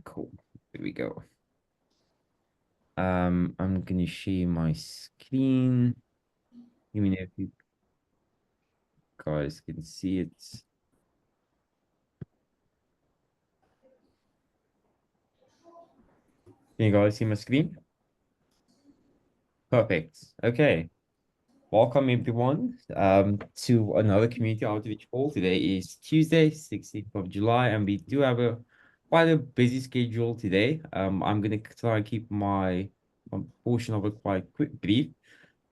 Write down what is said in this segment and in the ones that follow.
Cool. Here we go. I'm gonna share my screen. Let me know if you guys can see it. Can you guys see my screen? Perfect. Okay. Welcome everyone to another community outreach call. Today is Tuesday, 16th of July, and we do have a quite a busy schedule today. I'm gonna try and keep my portion of it quite brief.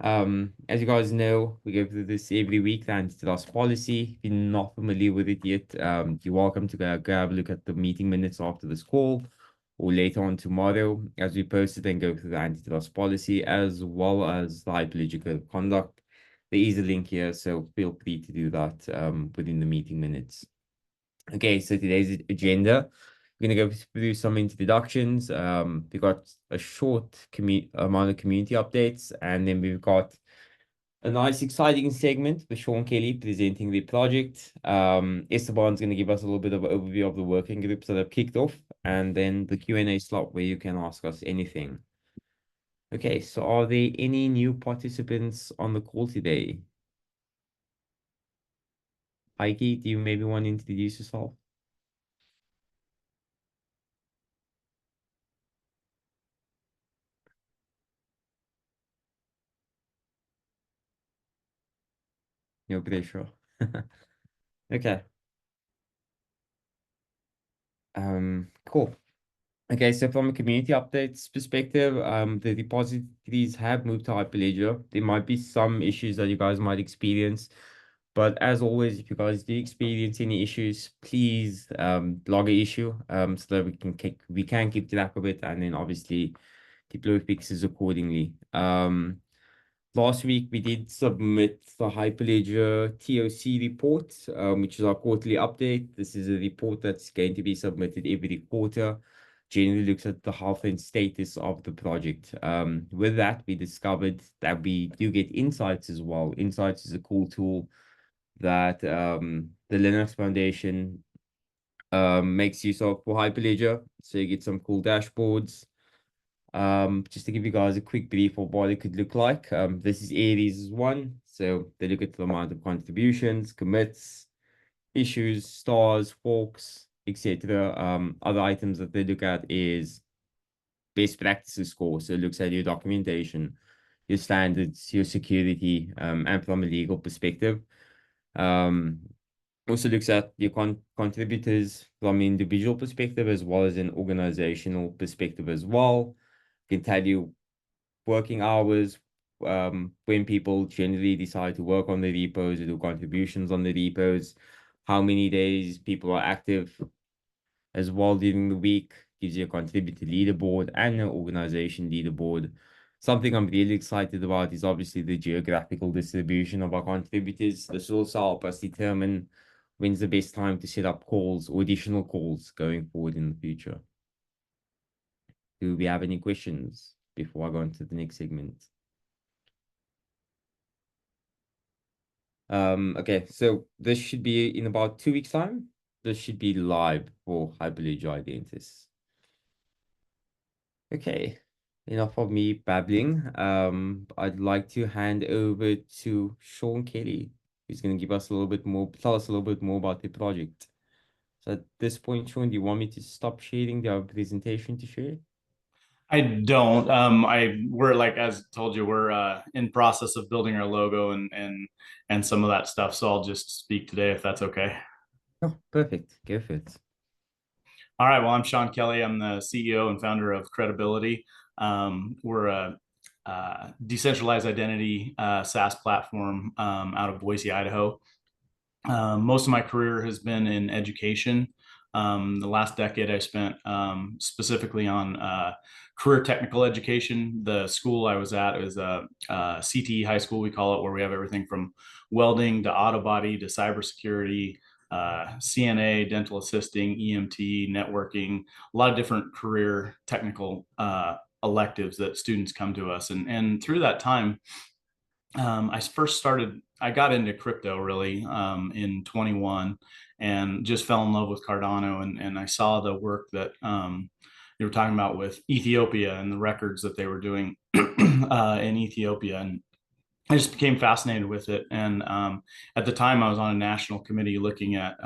As you guys know, we go through this every week, and it's the last policy. If you're not familiar with it yet, you're welcome to go have a look at the meeting minutes after this call or later on tomorrow as we post it and go through the anti-trust policy as well as the hyperlogical code of conduct. There is a link here, so feel free to do that within the meeting minutes. Okay, so today's agenda, we're going to go through some introductions. We've got a short amount of community updates, and then we've got a nice, exciting segment with Sean Kelly presenting the project. Esteban's going to give us a little bit of an overview of the working groups that have kicked off, and then the Q&A slot where you can ask us anything. Okay, so are there any new participants on the call today? Heike, do you maybe want to introduce yourself? You're pretty sure. Okay. Cool. Okay, so from a community updates perspective, the repositories have moved to Hyperledger. There might be some issues that you guys might experience, but as always, if you guys do experience any issues, please log a issue so that we can keep track of it and then obviously deploy fixes accordingly. Last week, we did submit the Hyperledger TOC report, which is our quarterly update. This is a report that's going to be submitted every quarter. Generally looks at the health and status of the project. With that, we discovered that we do get insights as well. Insights is a cool tool that the Linux Foundation makes use of for Hyperledger. So you get some cool dashboards. Just to give you guys a quick brief of what it could look like. This is Aries 1. So they look at the amount of contributions, commits, issues, stars, forks, etc. Other items that they look at is best practices score. So it looks at your documentation, your standards, your security, and from a legal perspective. Also looks at your contributors from an individual perspective as well as an organizational perspective as well. Can tell you working hours, when people generally decide to work on the repos or do contributions on the repos, how many days people are active as well during the week, gives you a contributor leaderboard and an organization leaderboard. Something I'm really excited about is obviously the geographical distribution of our contributors. This will also help us determine when's the best time to set up calls or additional calls going forward in the future. Do we have any questions before I go into the next segment? Okay, so this should be in about 2 weeks' time. This should be live for Hyperledger Identus. Okay, enough of me babbling. I'd like to hand over to Sean Kelly, who's going to give us a little bit more, tell us a little bit more about the project. So at this point, Sean, do you want me to stop sharing the presentation to share? I don't. We're like as told you, we're in process of building our logo and some of that stuff. So I'll just speak today if that's okay. Oh, perfect. Go for it. All right. Well, I'm Sean Kelly. I'm the CEO and founder of Credibility. We're a decentralized identity SaaS platform out of Boise, Idaho. Most of my career has been in education. The last decade I spent specifically on career technical education. The school I was at is a CTE high school, we call it, where we have everything from welding to auto body to cybersecurity, CNA, dental assisting, EMT, networking, a lot of different career technical electives that students come to us. And through that time, I got into crypto really in 21 and just fell in love with Cardano. And I saw the work that they were talking about with Ethiopia and the records that they were doing in Ethiopia. And I just became fascinated with it. And at the time, I was on a national committee looking at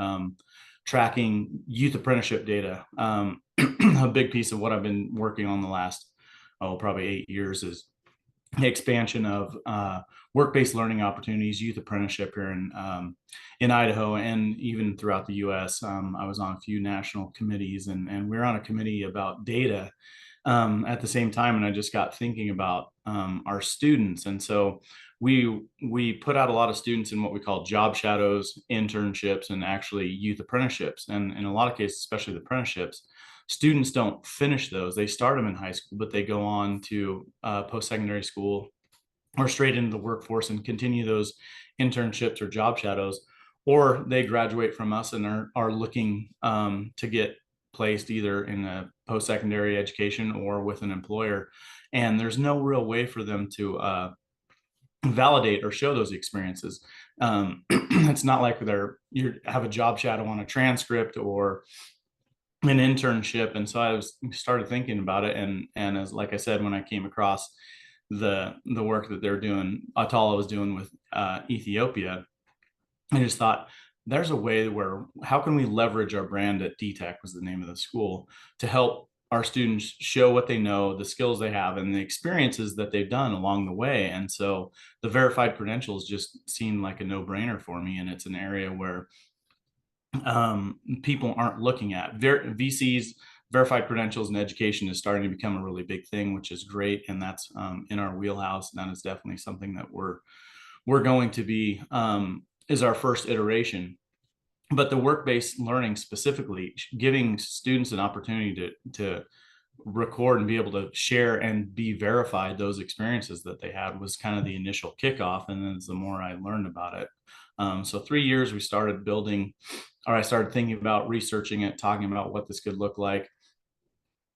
tracking youth apprenticeship data. A big piece of what I've been working on the last, probably 8 years is the expansion of work-based learning opportunities, youth apprenticeship here in Idaho, and even throughout the U.S. I was on a few national committees, and we're on a committee about data at the same time. And I just got thinking about our students, and so we put out a lot of students in what we call job shadows, internships, and actually youth apprenticeships. And in a lot of cases, especially the apprenticeships, students don't finish those. They start them in high school, but they go on to post-secondary school or straight into the workforce and continue those internships or job shadows, or they graduate from us and are looking to get placed either in a post-secondary education or with an employer. And there's no real way for them to validate or show those experiences. It's not like you have a job shadow on a transcript or an internship. And so I started thinking about it. And as, like I said, when I came across the work that they're doing, Atala was doing with Ethiopia, I just thought there's a way where, how can we leverage our brand at DTech, was the name of the school, to help our students show what they know, the skills they have, and the experiences that they've done along the way. And so the verified credentials just seemed like a no-brainer for me. And it's an area where people aren't looking at. VCs, verified credentials, and education is starting to become a really big thing, which is great. And that's in our wheelhouse. And that is definitely something that we're going to be, is our first iteration. But the work-based learning, specifically giving students an opportunity to record and be able to share and be verified those experiences that they had, was kind of the initial kickoff. And then the more I learned about it, so 3 years we started building, or I started thinking about researching it, talking about what this could look like.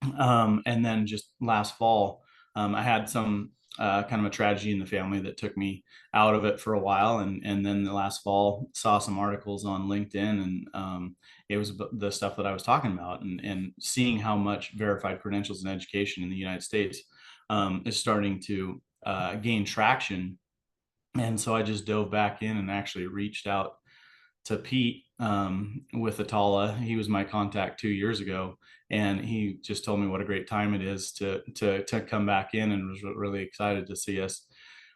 And then just last fall, I had some kind of a tragedy in the family that took me out of it for a while. And then the last fall, saw some articles on LinkedIn, and it was the stuff that I was talking about, and seeing how much verified credentials in education in the United States is starting to gain traction. And so I just dove back in and actually reached out to Pete with Atala. He was my contact 2 years ago, and he just told me what a great time it is to come back in, and was really excited to see us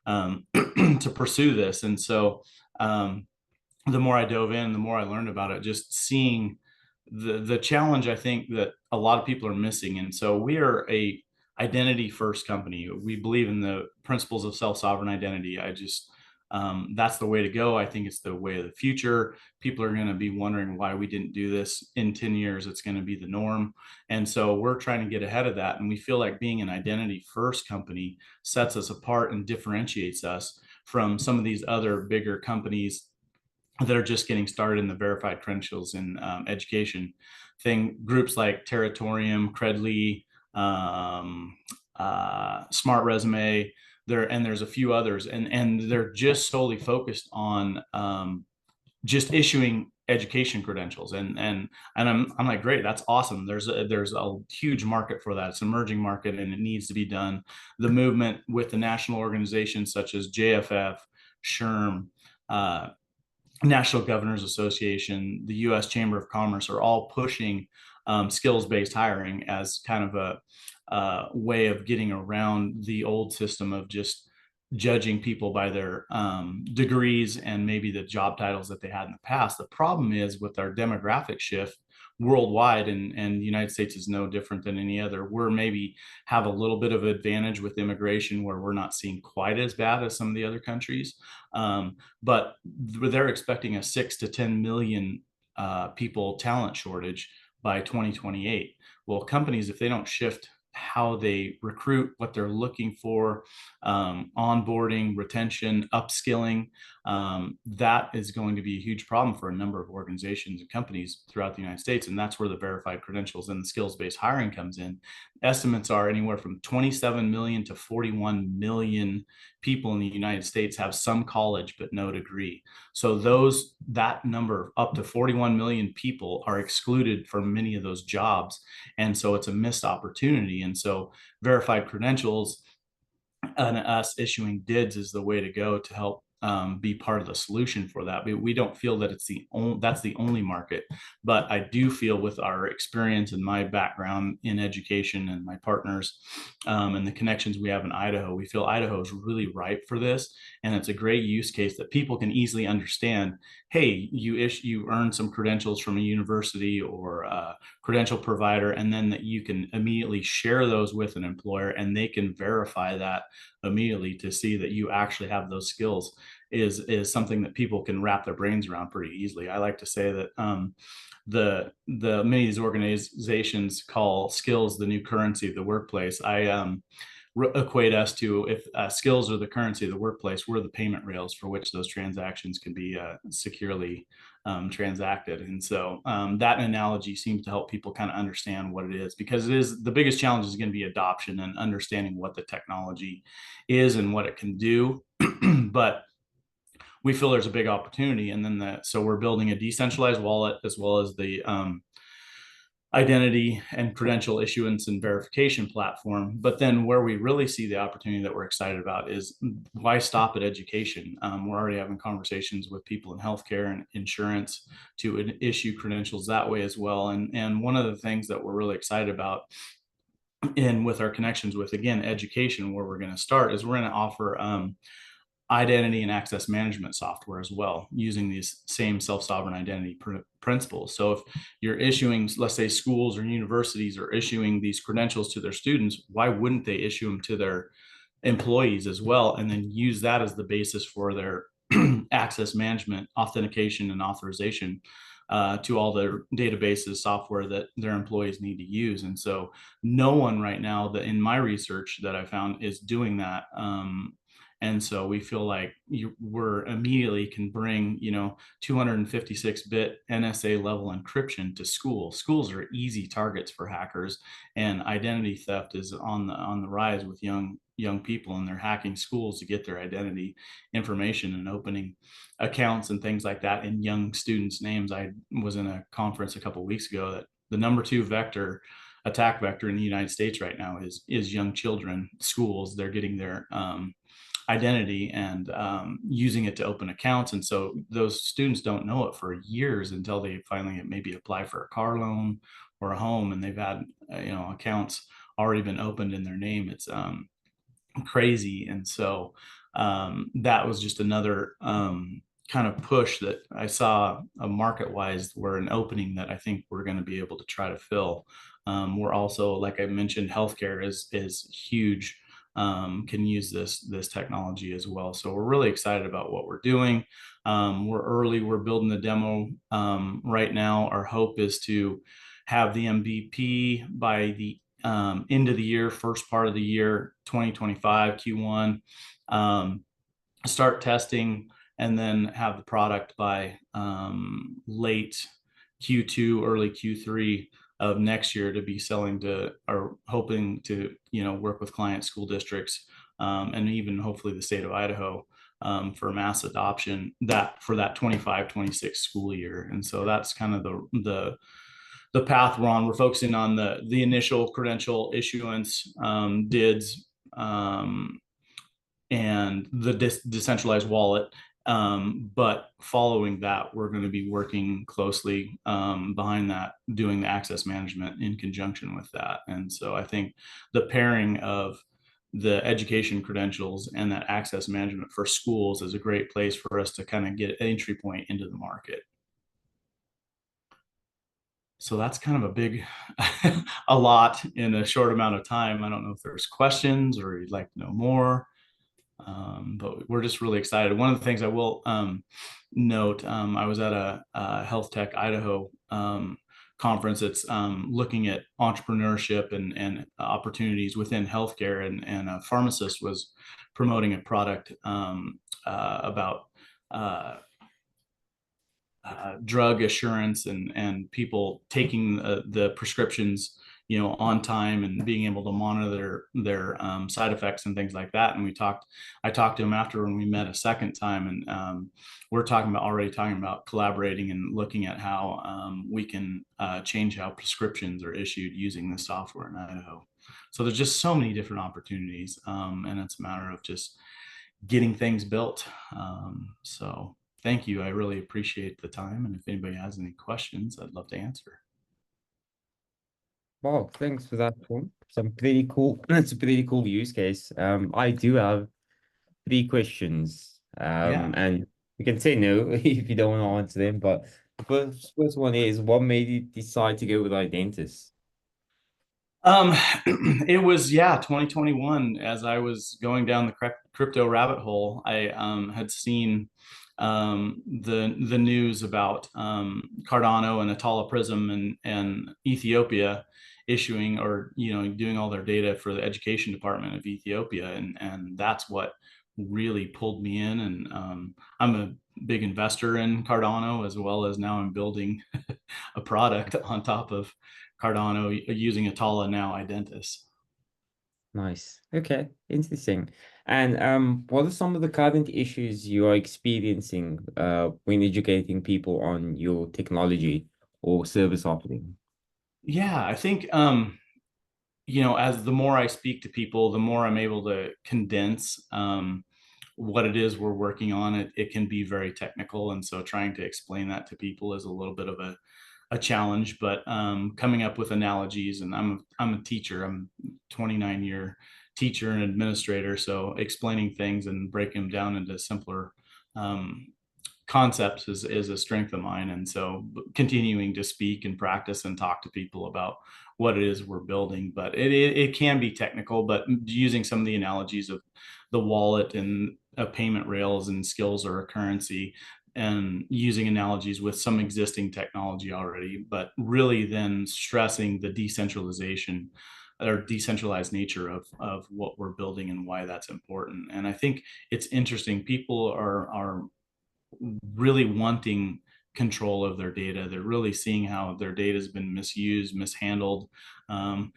to pursue this. And so the more I dove in, the more I learned about it, just seeing the challenge I think that a lot of people are missing. And so we are a identity first company. We believe in the principles of self-sovereign identity. That's the way to go. I think it's the way of the future. People are going to be wondering why we didn't do this in 10 years. It's going to be the norm. And so we're trying to get ahead of that. And we feel like being an identity first company sets us apart and differentiates us from some of these other bigger companies that are just getting started in the verified credentials in education groups like Territorium, Credly, Smart Resume. There's a few others, and they're just solely focused on just issuing education credentials. And I'm like, great, that's awesome. There's a huge market for that. It's an emerging market, and it needs to be done. The movement with the national organizations such as JFF, SHRM, National Governors Association, the U.S. Chamber of Commerce are all pushing skills-based hiring as kind of a way of getting around the old system of just judging people by their degrees and maybe the job titles that they had in the past. The problem is with our demographic shift worldwide, and the United States is no different than any other. We're maybe have a little bit of advantage with immigration, where we're not seeing quite as bad as some of the other countries. But they're expecting a 6 to 10 million people talent shortage by 2028. Well, companies, if they don't shift how they recruit, what they're looking for, onboarding, retention, upskilling. That is going to be a huge problem for a number of organizations and companies throughout the United States. And that's where the verified credentials and the skills-based hiring comes in. Estimates are anywhere from 27 million to 41 million people in the United States have some college but no degree. So that number, up to 41 million people, are excluded from many of those jobs. And so it's a missed opportunity. And so verified credentials and us issuing DIDs is the way to go to help be part of the solution for that. But we don't feel that that's the only market. But I do feel, with our experience and my background in education and my partners and the connections we have in Idaho, we feel Idaho is really ripe for this. And it's a great use case that people can easily understand. Hey, you earn some credentials from a university or a credential provider, and then that you can immediately share those with an employer, and they can verify that immediately to see that you actually have those skills is something that people can wrap their brains around pretty easily. I like to say that the many of these organizations call skills the new currency of the workplace. I equate us to, if skills are the currency of the workplace, we're the payment rails for which those transactions can be securely transacted. And so that analogy seems to help people kind of understand what it is, because the biggest challenge is going to be adoption and understanding what the technology is and what it can do. But we feel there's a big opportunity. And then so we're building a decentralized wallet, as well as the identity and credential issuance and verification platform. But then where we really see the opportunity that we're excited about is, why stop at education? We're already having conversations with people in healthcare and insurance to issue credentials that way as well. And one of the things that we're really excited about, and with our connections with, again, education, where we're going to start, is we're going to offer identity and access management software as well, using these same self-sovereign identity principles. So if you're issuing, let's say schools or universities are issuing these credentials to their students, why wouldn't they issue them to their employees as well, and then use that as the basis for their access management, authentication, and authorization to all their databases, software that their employees need to use? And so no one right now, that in my research that I found, is doing that. And so we feel like we're immediately can bring, 256-bit NSA level encryption to schools. Schools are easy targets for hackers, and identity theft is on the rise with young people, and they're hacking schools to get their identity information and opening accounts and things like that in young students' names. I was in a conference a couple of weeks ago that the number 2 attack vector in the United States right now is young children. Schools, they're getting their identity and using it to open accounts. And so those students don't know it for years until they finally maybe apply for a car loan or a home, and they've had accounts already been opened in their name. It's crazy. And so that was just another kind of push that I saw market wise, where an opening that I think we're going to be able to try to fill. We're also, like I mentioned, healthcare is huge. Can use this technology as well. So we're really excited about what we're doing. We're early. We're building the demo right now. Our hope is to have the MVP by the end of the year, first part of the year, 2025 Q1. Start testing, and then have the product by late Q2, early Q3 of next year, to be selling to, or hoping to, work with client school districts, and even hopefully the state of Idaho, for mass adoption for that 25-26 school year. And so that's kind of the path we're on. We're focusing on the initial credential issuance, DIDs, and the decentralized wallet. But following that, we're going to be working closely behind that, doing the access management in conjunction with that. And so I think the pairing of the education credentials and that access management for schools is a great place for us to kind of get an entry point into the market. So that's kind of a lot in a short amount of time. I don't know if there's questions or you'd like to know more. But we're just really excited. One of the things I will note, I was at a Health Tech Idaho conference that's looking at entrepreneurship and opportunities within healthcare, and a pharmacist was promoting a product about uh, drug assurance and people taking the prescriptions, on time, and being able to monitor their side effects and things like that. And I talked to him after when we met a second time, and we're already talking about collaborating and looking at how we can change how prescriptions are issued using the software in Idaho. So there's just so many different opportunities, and it's a matter of just getting things built. So thank you. I really appreciate the time. And if anybody has any questions, I'd love to answer. Wow, thanks for that one. Some pretty cool. It's a pretty cool use case. I do have three questions. Yeah. And you can say no if you don't want to answer them. But the first one is, what made you decide to go with Identus? Um, it was, 2021. As I was going down the crypto rabbit hole, I had seen the news about Cardano and Atala Prism and Ethiopia issuing, or doing all their data for the education department of Ethiopia, and that's what really pulled me in. And I'm a big investor in Cardano, as well as now I'm building a product on top of Cardano using Atala, now Identus. Nice. Okay, interesting. And what are some of the current issues you are experiencing when educating people on your technology or service offering? Yeah, I think as the more I speak to people, the more I'm able to condense what it is we're working on. It can be very technical, and so trying to explain that to people is a little bit of a challenge. But coming up with analogies, and I'm a teacher. I'm a 29-year teacher and administrator, so explaining things and breaking them down into simpler um, concepts is a strength of mine. And so continuing to speak and practice and talk to people about what it is we're building. But it can be technical, but using some of the analogies of the wallet and payment rails and skills or a currency, and using analogies with some existing technology already, but really then stressing the decentralization or decentralized nature of what we're building and why that's important. And I think it's interesting. People are really wanting control of their data. They're really seeing how their data has been misused, mishandled, um,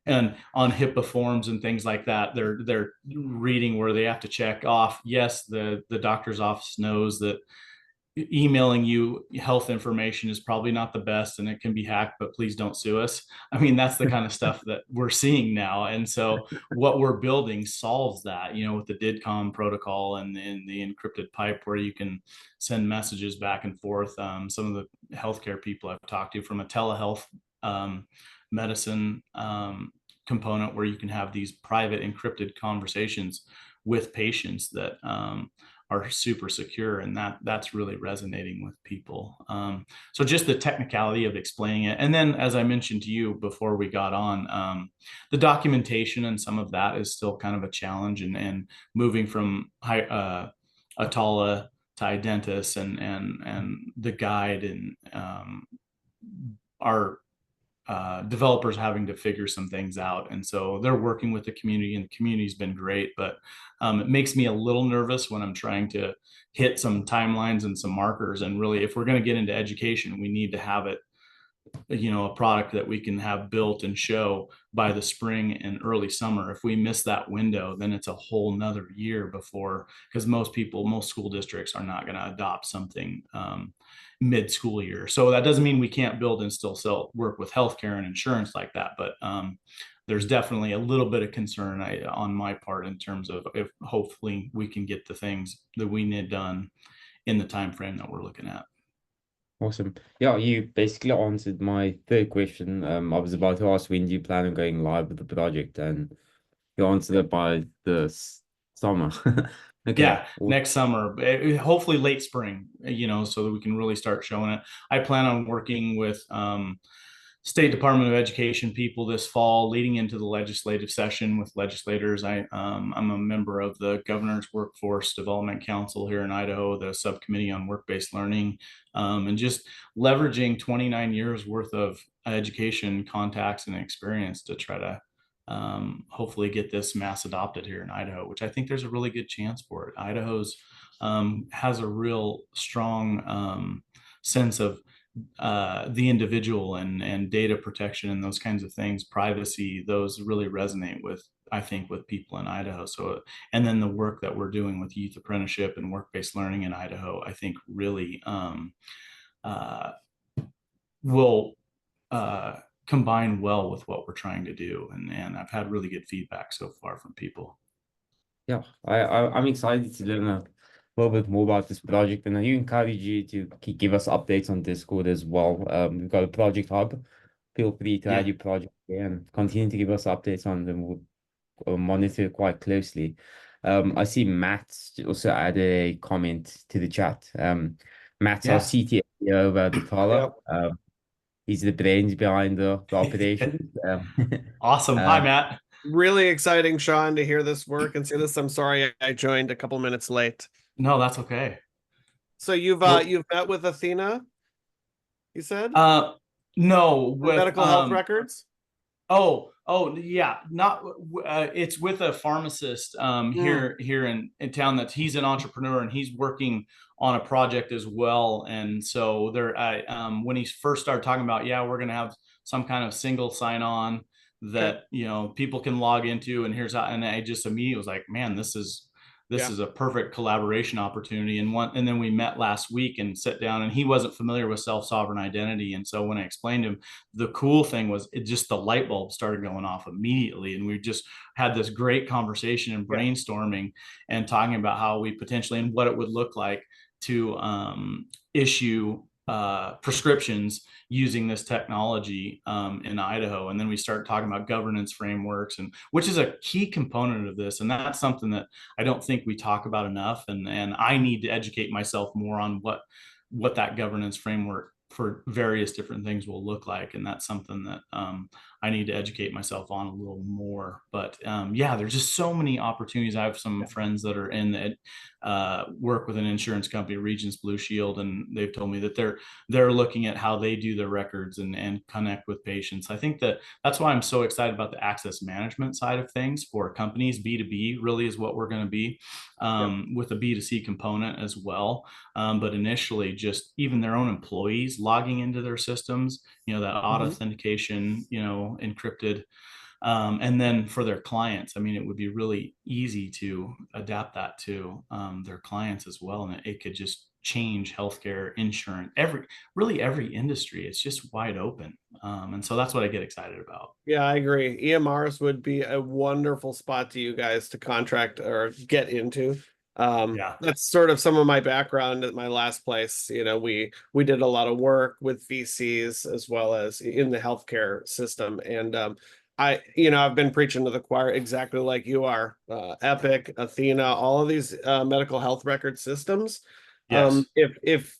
and on HIPAA forms and things like that. They're reading where they have to check off, yes, the doctor's office knows that emailing you health information is probably not the best and it can be hacked, but please don't sue us. I mean, that's the kind of stuff that we're seeing now. And so what we're building solves that, with the DIDCOM protocol and the encrypted pipe where you can send messages back and forth. Some of the healthcare people I've talked to, from a telehealth medicine component, where you can have these private encrypted conversations with patients that are super secure, and that's really resonating with people. So just the technicality of explaining it, and then as I mentioned to you before we got on, the documentation and some of that is still kind of a challenge, and moving from Atala to Identus and the guide, and our developers having to figure some things out. And so they're working with the community, and the community's been great. But it makes me a little nervous when I'm trying to hit some timelines and some markers. And really, if we're going to get into education, we need to have it, a product that we can have built and show by the spring and early summer. If we miss that window, then it's a whole nother year before, because most school districts are not going to adopt something mid-school year. So that doesn't mean we can't build and still work with healthcare and insurance like that. But there's definitely a little bit of concern on my part, in terms of if hopefully we can get the things that we need done in the time frame that we're looking at. Awesome. Yeah, you basically answered my third question. I was about to ask, when do you plan on going live with the project? And you answered it by the summer. Okay. Yeah, next summer, hopefully late spring, so that we can really start showing it. I plan on working with State Department of Education people this fall, leading into the legislative session with legislators. I'm a member of the Governor's Workforce Development Council here in Idaho, the subcommittee on work-based learning, and just leveraging 29 years worth of education contacts and experience to try to hopefully get this mass adopted here in Idaho, which I think there's a really good chance for it. Idaho's has a real strong sense of the individual and data protection and those kinds of things, privacy, those really resonate with, I think, with people in Idaho. So, and then the work that we're doing with youth apprenticeship and work-based learning in Idaho, I think really uh, will combine well with what we're trying to do. And I've had really good feedback so far from people. Yeah, I'm excited to learn a little bit more about this project, and I do encourage you to give us updates on Discord as well. We've got a project hub. Feel free to add Yeah. your project there and continue to give us updates on them. We'll monitor it quite closely. I see Matt's also added a comment to the chat. Matt's our Yeah. CTO over at the Tala. Yep. He's the brains behind the operations. Awesome. Hi, Matt. Really exciting, Sean, to hear this work and see this. I'm sorry I joined a couple minutes late. No, that's okay. So you've met with Athena, you said? No, For with medical health records? Oh, yeah. Not it's with a pharmacist here in town that he's an entrepreneur and he's working on a project as well. And so there, when he first started talking about, yeah, we're going to have some kind of single sign on that, you know, people can log into, and here's how, and I just immediately was like, man, this is a perfect collaboration opportunity. And then we met last week and sat down, and he wasn't familiar with self-sovereign identity. And so when I explained to him, the cool thing was it just, the light bulb started going off immediately. And we just had this great conversation and brainstorming and talking about how we potentially, and what it would look like to issue prescriptions using this technology in Idaho. And then we start talking about governance frameworks, and which is a key component of this. And that's something that I don't think we talk about enough. And I need to educate myself more on what that governance framework for various different things will look like. And that's something that I need to educate myself on a little more. But yeah, there's just so many opportunities. I have some friends that are in the work with an insurance company, Regions Blue Shield, and they've told me that they're looking at how they do their records and connect with patients. I think that's why I'm so excited about the access management side of things for companies. B2B really is what we're going to be, with a B2C component as well. But initially, just even their own employees logging into their systems, you know, that authentication, you know, encrypted. And then for their clients, I mean, it would be really easy to adapt that to their clients as well. And it could just change healthcare, insurance, every industry. It's just wide open. And so that's what I get excited about. Yeah, I agree. EMRs would be a wonderful spot to you guys to contract or get into. That's sort of some of my background at my last place. You know, we did a lot of work with VCs as well as in the healthcare system. And I've been preaching to the choir exactly like you are. Epic, Athena, all of these medical health record systems. Yes.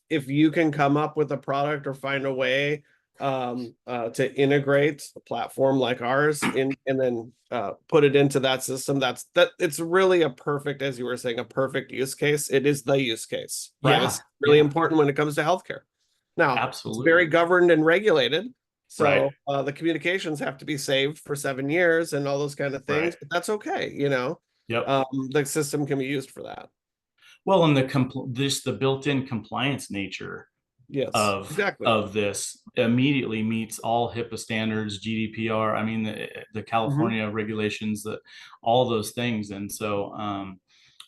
If you can come up with a product or find a way to integrate a platform like ours and then put it into that system, that it's really a perfect, as you were saying, a perfect use case. It is the use case. Privacy really important when it comes to healthcare. Now, absolutely, it's very governed and regulated. So the communications have to be saved for 7 years and all those kind of things, but that's okay, you know. The system can be used for that. Well, and the built-in compliance nature of this immediately meets all HIPAA standards, GDPR. I mean, the California regulations, that all those things. And so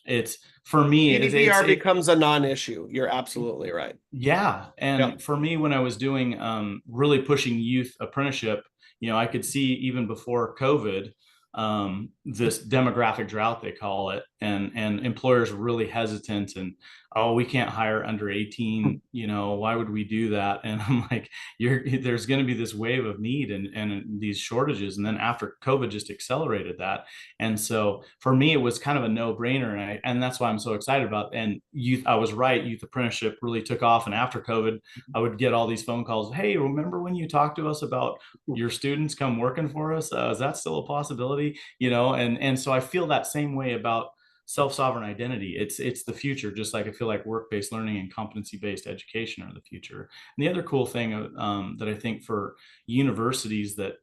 it's, for me, GDPR becomes a non-issue. You're absolutely right. Yeah. And for me, when I was doing really pushing youth apprenticeship, you know, I could see even before COVID this demographic drought, they call it, and employers are really hesitant and, oh, we can't hire under 18, why would we do that? And I'm like, there's going to be this wave of need and these shortages, and then after COVID just accelerated that. And so for me, it was kind of a no-brainer, and that's why I'm so excited about. And youth, I was right, youth apprenticeship really took off, and after COVID, I would get all these phone calls. Hey, remember when you talked to us about your students come working for us? Is that still a possibility? And so I feel that same way about self-sovereign identity. It's the future, just like I feel like work-based learning and competency-based education are the future. And the other cool thing that I think for universities that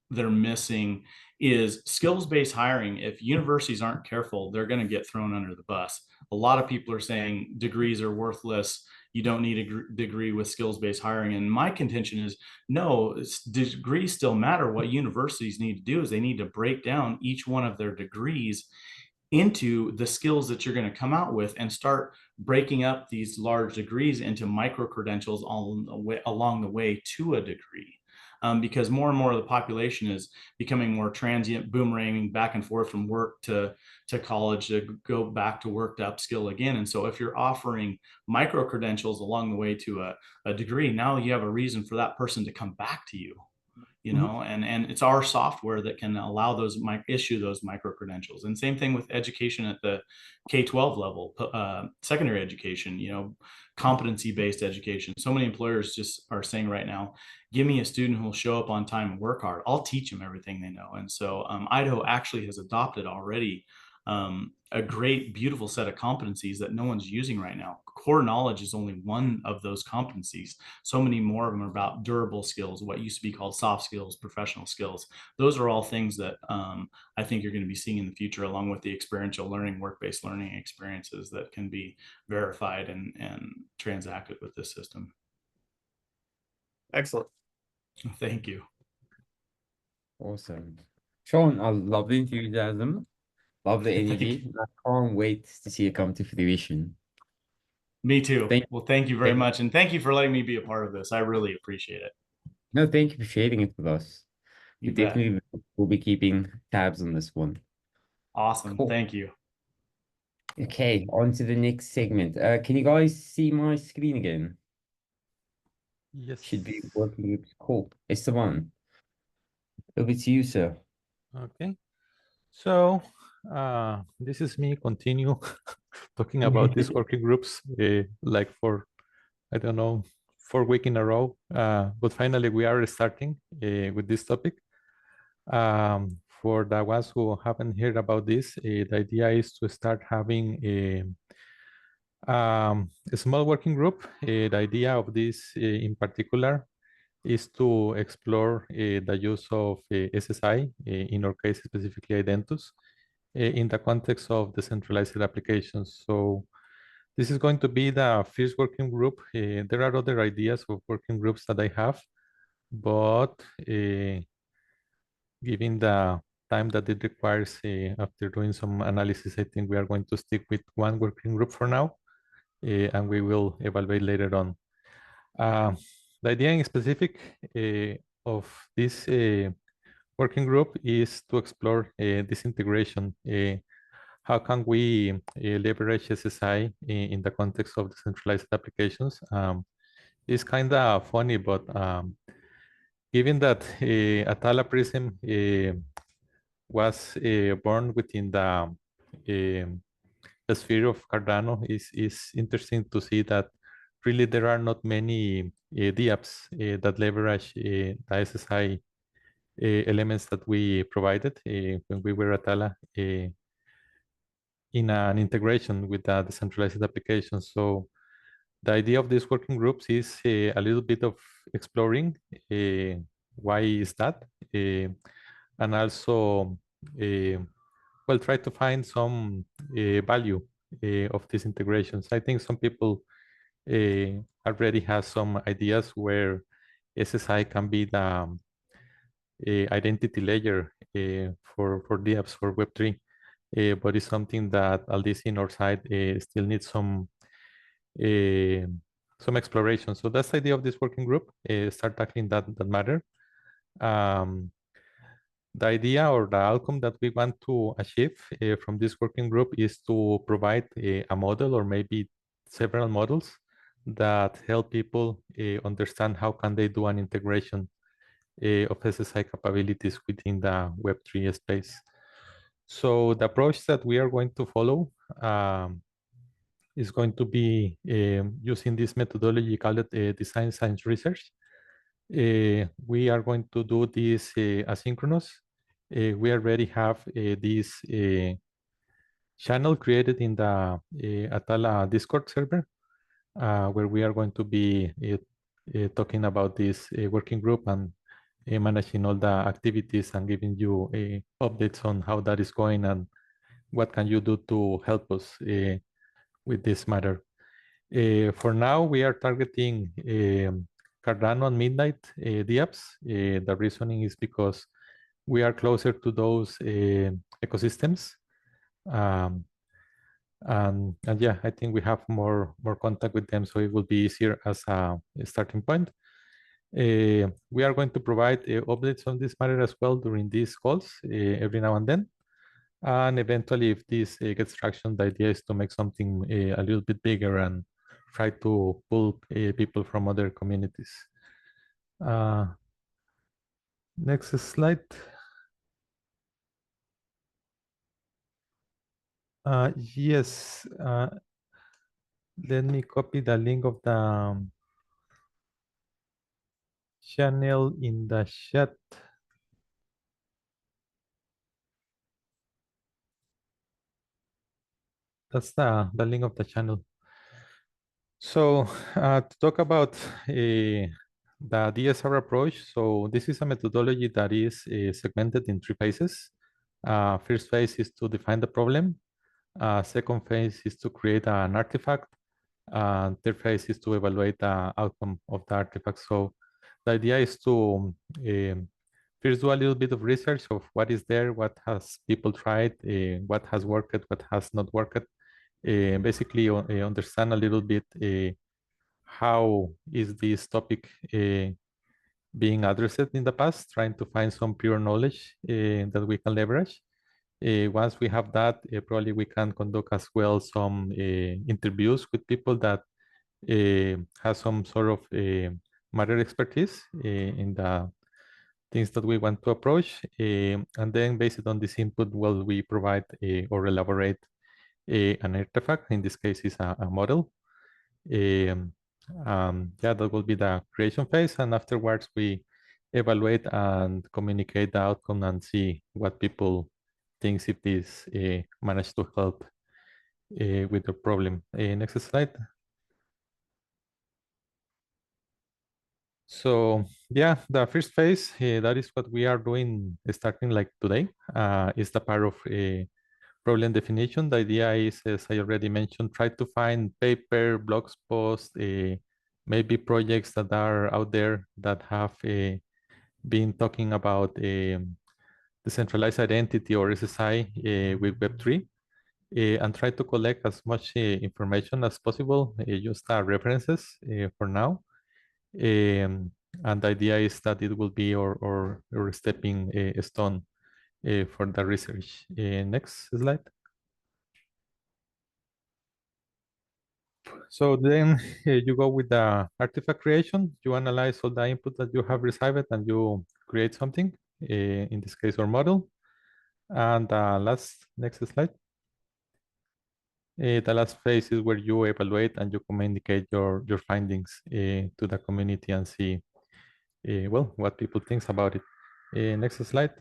they're missing is skills-based hiring. If universities aren't careful, they're going to get thrown under the bus. A lot of people are saying degrees are worthless. You don't need a degree with skills-based hiring. And my contention is, no, degrees still matter. What universities need to do is they need to break down each one of their degrees into the skills that you're going to come out with, and start breaking up these large degrees into micro credentials along the way to a degree. Because more and more of the population is becoming more transient, boomeranging back and forth from work to college to go back to work to upskill again. And so if you're offering micro credentials along the way to a degree, now you have a reason for that person to come back to you. And it's our software that can allow those issue those micro credentials. And same thing with education at the K-12 level, secondary education, competency-based education. So many employers just are saying right now, give me a student who will show up on time and work hard. I'll teach them everything they know. And so Idaho actually has adopted already a great, beautiful set of competencies that no one's using right now. Core knowledge is only one of those competencies. So many more of them are about durable skills, what used to be called soft skills, professional skills. Those are all things that I think you're going to be seeing in the future, along with the experiential learning, work-based learning experiences that can be verified and transacted with this system. Excellent. Thank you. Awesome. Sean, I love the enthusiasm. Love the energy. I can't wait to see it come to fruition. Me too. Thank you very much. And thank you for letting me be a part of this. I really appreciate it. No, thank you for sharing it with us. We definitely will be keeping tabs on this one. Awesome. Cool. Thank you. Okay, on to the next segment. Can you guys see my screen again? Yes. Should be working. Cool. Esteban, over to you, sir. Okay. So this is me continue talking about these working groups like for, I don't know, 4 weeks in a row. But finally we are starting with this topic. For the ones who haven't heard about this, the idea is to start having a small working group. The idea of this in particular is to explore the use of SSI, in our case specifically Identus, in the context of decentralized applications. So this is going to be the first working group. There are other ideas of working groups that I have, but given the time that it requires after doing some analysis, I think we are going to stick with one working group for now, and we will evaluate later on. The idea in specific of this working group is to explore this integration. How can we leverage SSI in the context of decentralized applications? It's kind of funny, but given that Atala Prism was born within the sphere of Cardano, is interesting to see that really there are not many DApps that leverage the SSI elements that we provided when we were at Atala in an integration with the decentralized applications. So the idea of these working groups is a little bit of exploring why is that, and also well, try to find some value of these integrations. I think some people already have some ideas where SSI can be the identity layer for DApps for Web3, but it's something that at least in our side still needs some exploration. So that's the idea of this working group. Start tackling that matter. The idea or the outcome that we want to achieve from this working group is to provide a model or maybe several models that help people understand how can they do an integration of SSI capabilities within the Web3 space. So the approach that we are going to follow is going to be using this methodology called design science research. We are going to do this asynchronous. We already have this channel created in the Atala Discord server, where we are going to be talking about this working group and managing all the activities and giving you updates on how that is going and what can you do to help us with this matter. For now, we are targeting Cardano and Midnight dApps. The reasoning is because we are closer to those ecosystems. And yeah, I think we have more contact with them, so it will be easier as a starting point. We are going to provide updates on this matter as well during these calls every now and then. And eventually, if this gets traction, the idea is to make something a little bit bigger and try to pull people from other communities. Next slide. Yes, let me copy the link of the channel in the chat. That's the link of the channel. So to talk about the DSR approach, so this is a methodology that is segmented in 3 phases. First phase is to define the problem. Second phase is to create an artifact. Third phase is to evaluate the outcome of the artifact. So the idea is to first do a little bit of research of what is there, what has people tried, what has worked, what has not worked. Basically understand a little bit how is this topic being addressed in the past, trying to find some pure knowledge that we can leverage. Once we have that, probably we can conduct as well some interviews with people that have some sort of matter expertise in the things that we want to approach. And then based on this input, well, we provide or elaborate an artifact. In this case, is a model. Yeah, that will be the creation phase. And afterwards, we evaluate and communicate the outcome and see what people think if this managed to help with the problem. Next slide. So yeah, the first phase, that is what we are doing starting like today, is the part of problem definition. The idea is, as I already mentioned, try to find paper, blog posts, maybe projects that are out there that have been talking about decentralized identity or SSI with Web3, and try to collect as much information as possible, just references for now. And the idea is that it will be our stepping stone for the research. Next slide. So then you go with the artifact creation. You analyze all the input that you have received and you create something, in this case, our model. And next slide. The last phase is where you evaluate and you communicate your findings to the community and see, well, what people think about it. Next slide.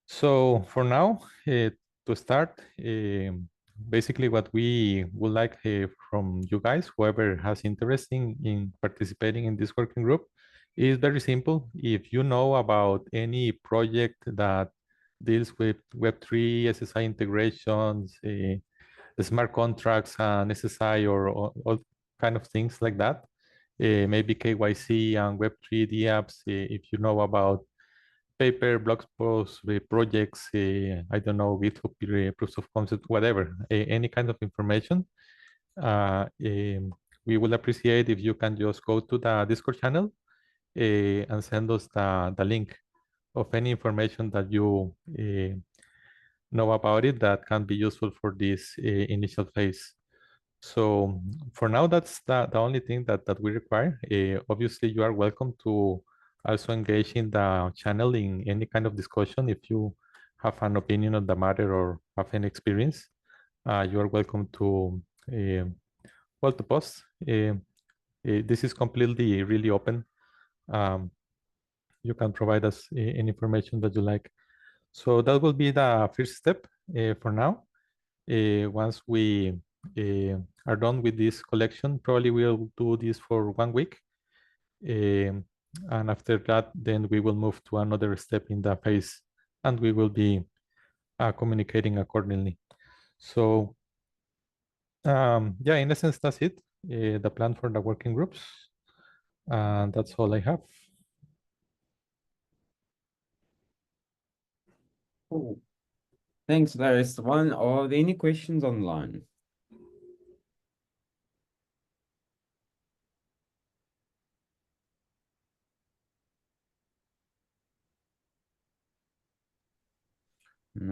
So for now, to start, basically what we would like from you guys, whoever has interest in participating in this working group, is very simple. If you know about any project that deals with Web3, SSI integrations, smart contracts, and SSI or all kind of things like that, maybe KYC and Web3 dApps, if you know about paper, blog posts, projects, I don't know, GitHub proofs of concept, whatever, any kind of information. We will appreciate if you can just go to the Discord channel and send us the link of any information that you know about it that can be useful for this initial phase. So for now, that's the only thing that we require. Obviously, you are welcome to also engage in the channel in any kind of discussion. If you have an opinion on the matter or have any experience, you are welcome to well, to post. This is completely really open. You can provide us any information that you like. So that will be the first step for now. Once we are done with this collection, probably we'll do this for 1 week. And after that, then we will move to another step in the phase, and we will be communicating accordingly. So yeah, in essence, that's it. The plan for the working groups. And that's all I have. Cool. Thanks, Laris. Are there any questions online?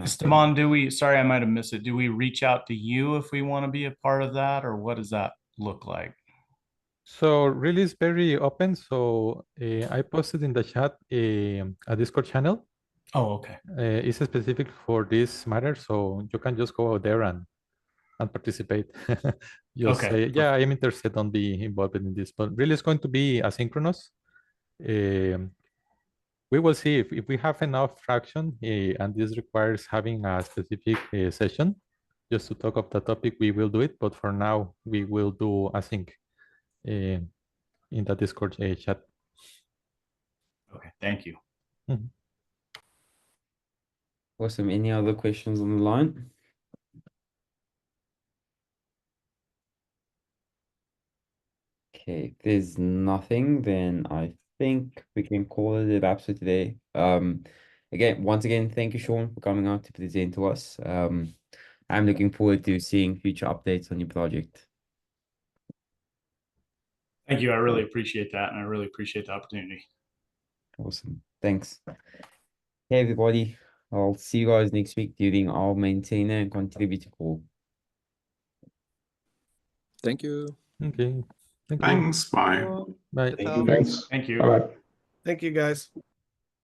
Esteban, sorry, I might have missed it. Do we reach out to you if we want to be a part of that, or what does that look like? So really it's very open. So I posted in the chat a Discord channel. Oh, okay. It's specific for this matter, so you can just go out there and participate. Just Okay. say, yeah, I am interested on being involved in this, but really it's going to be asynchronous. We will see if we have enough traction and this requires having a specific session just to talk of the topic, we will do it. But for now, we will do async in the Discord chat. Okay, thank you. Mhm. Awesome. Any other questions on the line? Okay, if there's nothing, then I think we can call it a wrap for today. Once again, thank you, Sean, for coming out to present to us. I'm looking forward to seeing future updates on your project. Thank you. I really appreciate that, and I really appreciate the opportunity. Awesome. Thanks. Hey, everybody. I'll see you guys next week during our maintainer and contributor call. Thank you. Okay. Thank you. Thanks. Bye. Bye. Thank you. Thanks. Thank you. Bye-bye. Thank you, guys.